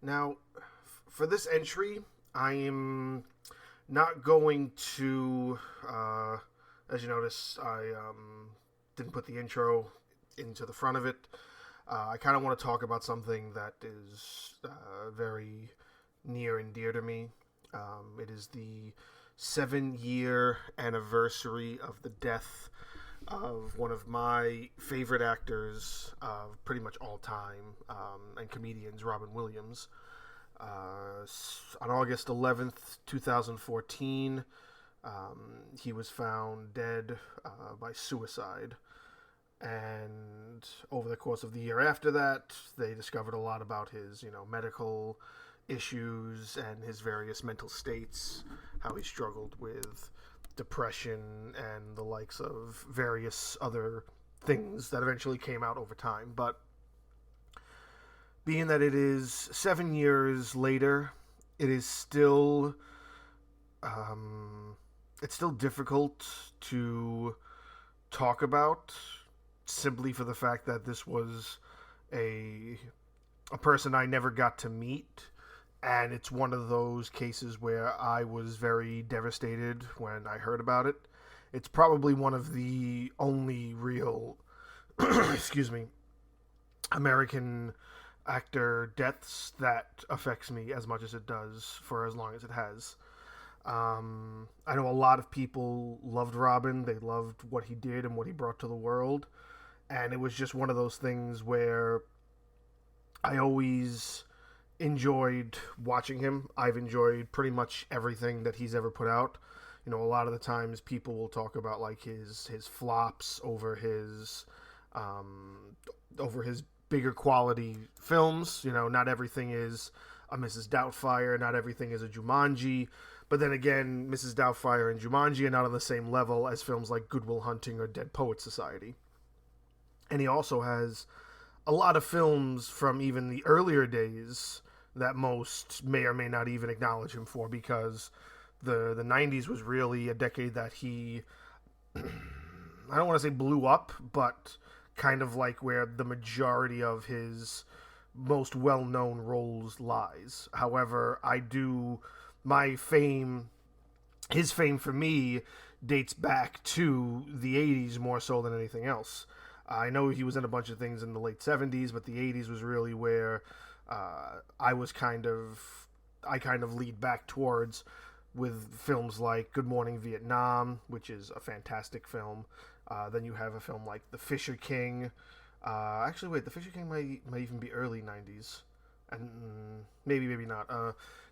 Now, for this entry, I am not going to. As you notice, I didn't put the intro into the front of it. I kind of want to talk about something that is very near and dear to me. It is the 7-year anniversary of the death of one of my favorite actors of pretty much all time and comedians, Robin Williams. On August 11th, 2014, he was found dead by suicide. And over the course of the year after that, they discovered a lot about his, medical issues and his various mental states, how he struggled with depression and the likes of various other things that eventually came out over time. But being that it is 7 years later, it is still it's still difficult to talk about, simply for the fact that this was a a person I never got to meet, and it's one of those cases where I was very devastated when I heard about it. It's probably one of the only real excuse me, American actor deaths that affects me as much as it does for as long as it has. I know a lot of people loved Robin. They loved what he did and what he brought to the world. And it was just one of those things where I always enjoyed watching him. I've enjoyed pretty much everything that he's ever put out. A lot of the times people will talk about like his flops um, over his bigger quality films. Not everything is a Mrs. Doubtfire, not everything is a Jumanji. But then again, Mrs. Doubtfire and Jumanji are not on the same level as films like Good Will Hunting or Dead Poets Society. And he also has a lot of films from even the earlier days that most may or may not even acknowledge him for, because the 90s was really a decade that he, I don't want to say blew up, but kind of like where the majority of his most well-known roles lies. However, my fame, his fame for me, dates back to the 80s more so than anything else. I know he was in a bunch of things in the late 70s, but the 80s was really where I kind of lead back towards, with films like Good Morning Vietnam, which is a fantastic film. Then you have a film like The Fisher King. Actually, wait, The Fisher King might even be early 90s. And maybe not.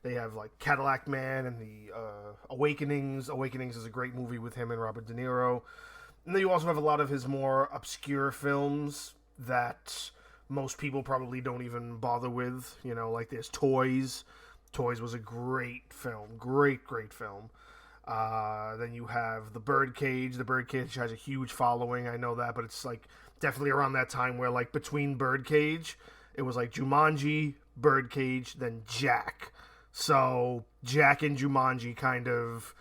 They have like Cadillac Man and the Awakenings. Awakenings is a great movie with him and Robert De Niro. And then you also have a lot of his more obscure films that most people probably don't even bother with. Like there's Toys. Toys was a great film. Great film. Then you have The Birdcage. The Birdcage has a huge following. I know that, but it's like definitely around that time where like between Birdcage, it was like Jumanji, Birdcage, then Jack. So Jack and Jumanji kind of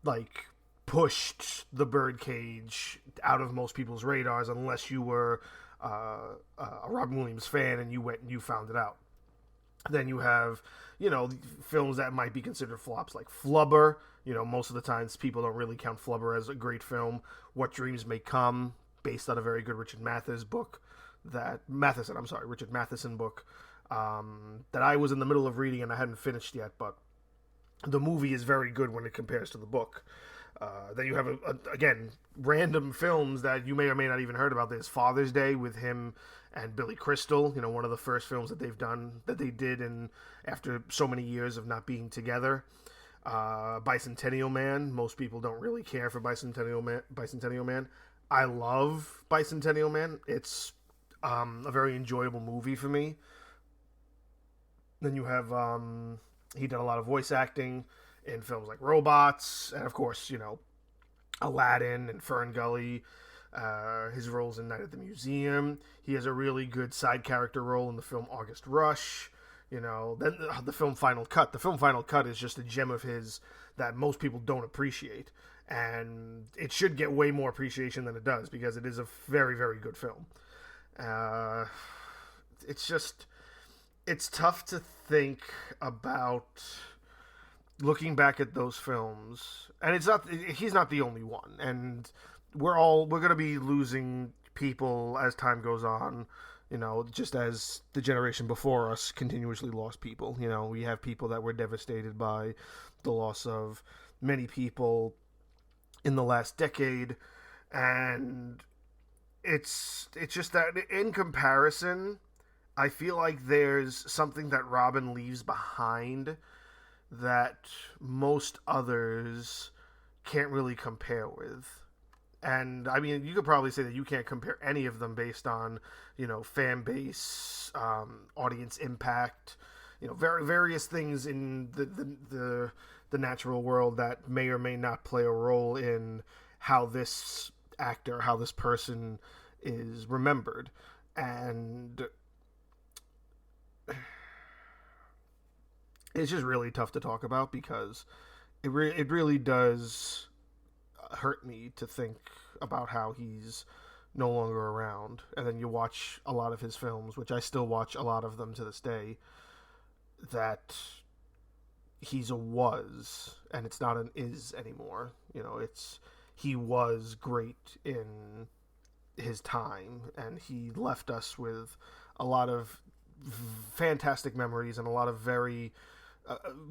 like pushed The Birdcage out of most people's radars, unless you were a Robin Williams fan and you went and you found it out. Then you have, films that might be considered flops like Flubber. Most of the times people don't really count Flubber as a great film. What Dreams May Come, based on a very good Richard Matheson book, Richard Matheson book, that I was in the middle of reading and I hadn't finished yet, but the movie is very good when it compares to the book. Then you have, again, random films that you may or may not even heard about. There's Father's Day with him and Billy Crystal, one of the first films that they did after so many years of not being together. Bicentennial Man. Most people don't really care for Bicentennial Man. I love Bicentennial Man. It's a very enjoyable movie for me. Then you have, he did a lot of voice acting in films like Robots, and of course, Aladdin and Fern Gully. His roles in Night at the Museum. He has a really good side character role in the film August Rush. Then the film Final Cut. The film Final Cut is just a gem of his that most people don't appreciate, and it should get way more appreciation than it does, because it is a very, very good film. It's just it's tough to think about looking back at those films, and it's not he's not the only one, and we're gonna be losing people as time goes on. You know, just as the generation before us continuously lost people. You know, we have people that were devastated by the loss of many people in the last decade, and it's just that in comparison, I feel like there's something that Robin leaves behind that most others can't really compare with. And I mean, you could probably say that you can't compare any of them based on, fan base, audience impact, various things in the natural world that may or may not play a role in how this actor, how this person is remembered. And it's just really tough to talk about because it really does hurt me to think about how he's no longer around. And then you watch a lot of his films, which I still watch a lot of them to this day, that he's a was and it's not an is anymore. It's he was great in his time and he left us with a lot of fantastic memories and a lot of very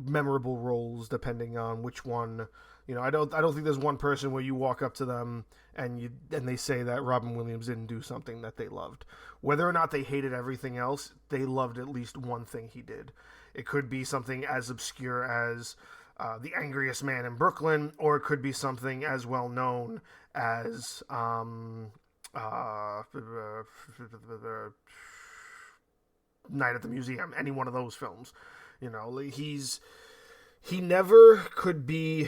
memorable roles depending on which one. I don't think there's one person where you walk up to them and they say that Robin Williams didn't do something that they loved. Whether or not they hated everything else, they loved at least one thing he did. It could be something as obscure as The Angriest Man in Brooklyn, or it could be something as well known as Night at the Museum. Any one of those films. He never could be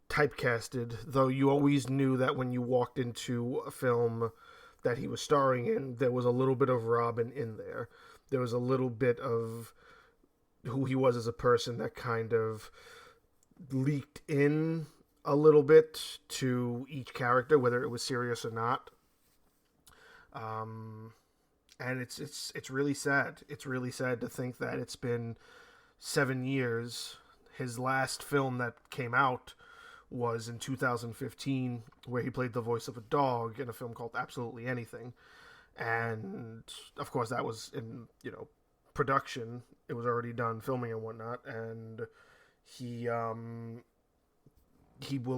typecasted, though you always knew that when you walked into a film that he was starring in, there was a little bit of Robin in there. There was a little bit of who he was as a person that kind of leaked in a little bit to each character, whether it was serious or not. And it's really sad. It's really sad to think that it's been 7 years. His last film that came out was in 2015, where he played the voice of a dog in a film called Absolutely Anything. And of course, that was in production. It was already done filming and whatnot, and he will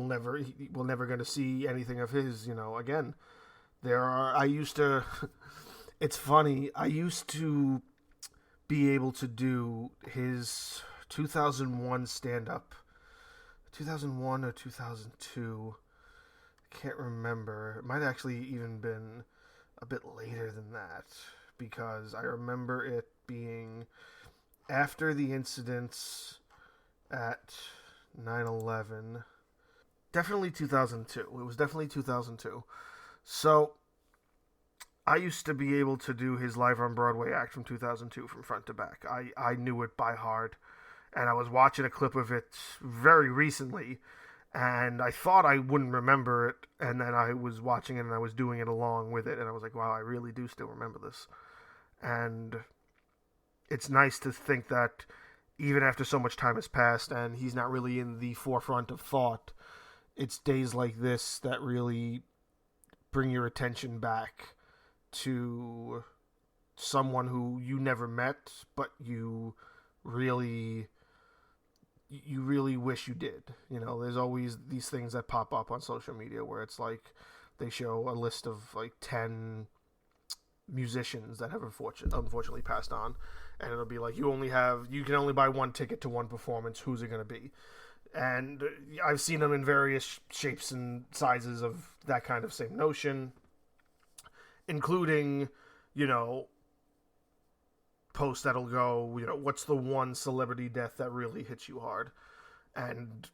never going to see anything of his again. I used to. It's funny. I used to be able to do his 2001 stand-up. 2001 or 2002. I can't remember. It might actually even been a bit later than that, because I remember it being after the incidents at 9/11. Definitely 2002. It was definitely 2002. So I used to be able to do his Live on Broadway act from 2002 from front to back. I knew it by heart. And I was watching a clip of it very recently, and I thought I wouldn't remember it, and then I was watching it and I was doing it along with it, and I was like, wow, I really do still remember this. And it's nice to think that even after so much time has passed and he's not really in the forefront of thought, it's days like this that really bring your attention back to someone who you never met, but really you really wish you did. There's always these things that pop up on social media where it's like they show a list of like 10 musicians that have unfortunately passed on, and it'll be like you can only buy one ticket to one performance. Who's it going to be? And I've seen them in various shapes and sizes of that kind of same notion, including post that'll go, what's the one celebrity death that really hits you hard? And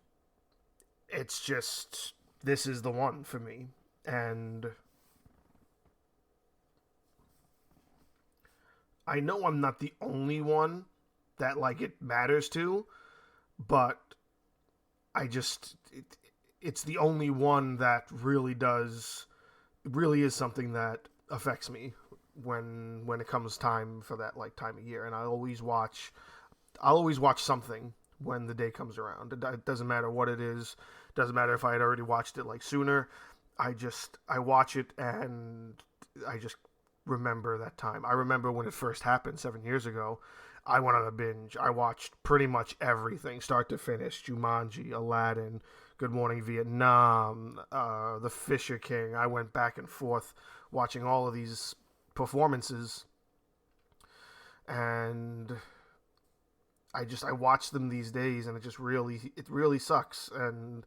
it's just, this is the one for me. And I know I'm not the only one that it matters to, but it's the only one that really is something that affects me when it comes time for that like time of year, and I'll always watch something when the day comes around. It doesn't matter what it is. Doesn't matter if I had already watched it like sooner. I watch it and I just remember that time. I remember when it first happened 7 years ago. I went on a binge. I watched pretty much everything, start to finish. Jumanji, Aladdin, Good Morning Vietnam, The Fisher King. I went back and forth watching all of these performances, and I watch them these days, and it really sucks. And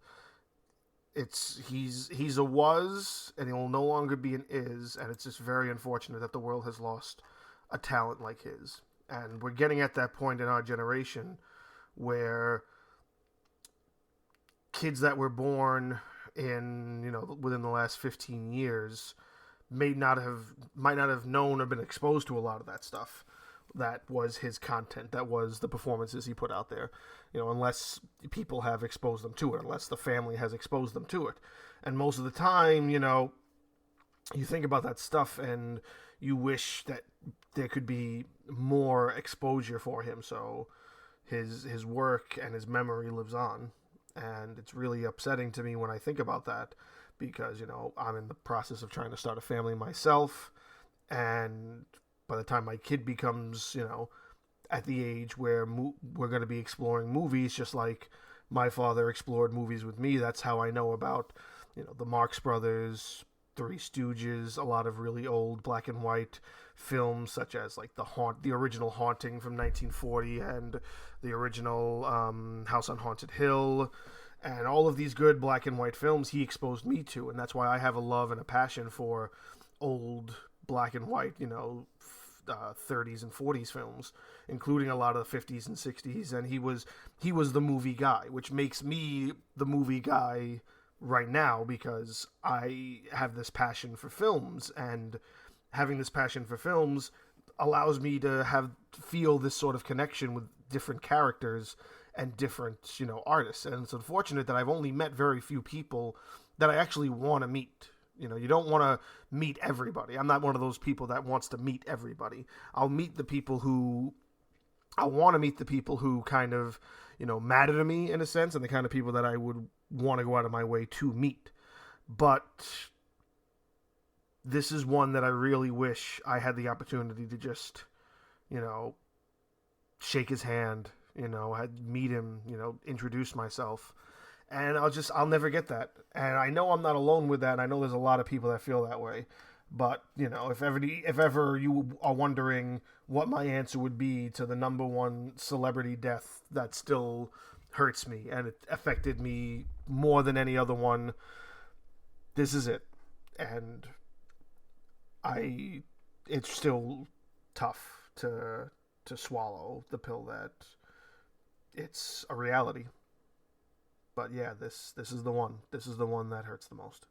he's a was, and he'll no longer be an is, and it's just very unfortunate that the world has lost a talent like his. And we're getting at that point in our generation where kids that were born in, within the last 15 years might not have known or been exposed to a lot of that stuff. That was his content. That was the performances he put out there. Unless people have exposed them to it, unless the family has exposed them to it. And most of the time, you think about that stuff and you wish that there could be more exposure for him, so his work and his memory lives on. And it's really upsetting to me when I think about that, because I'm in the process of trying to start a family myself, and by the time my kid becomes at the age where we're going to be exploring movies, just like my father explored movies with me. That's how I know about the Marx Brothers, Three Stooges, a lot of really old black and white films, such as like the original Haunting from 1940, and the original House on Haunted Hill, and all of these good black and white films he exposed me to. And that's why I have a love and a passion for old black and white 30s and 40s films, including a lot of the 50s and 60s. And he was the movie guy, which makes me the movie guy right now, because I have this passion for films, and having this passion for films allows me to feel this sort of connection with different characters and different artists. And it's unfortunate that I've only met very few people that I actually want to meet. You don't want to meet everybody. I'm not one of those people that wants to meet everybody. I want to meet the people who kind of, matter to me in a sense, and the kind of people that I would want to go out of my way to meet. But this is one that I really wish I had the opportunity to just, shake his hand, meet him, introduce myself. And I'll never get that. And I know I'm not alone with that. And I know there's a lot of people that feel that way. But, if ever you are wondering what my answer would be to the number one celebrity death that still hurts me, and it affected me more than any other one, this is it. And it's still tough to swallow the pill that it's a reality. But yeah, this is the one. This is the one that hurts the most.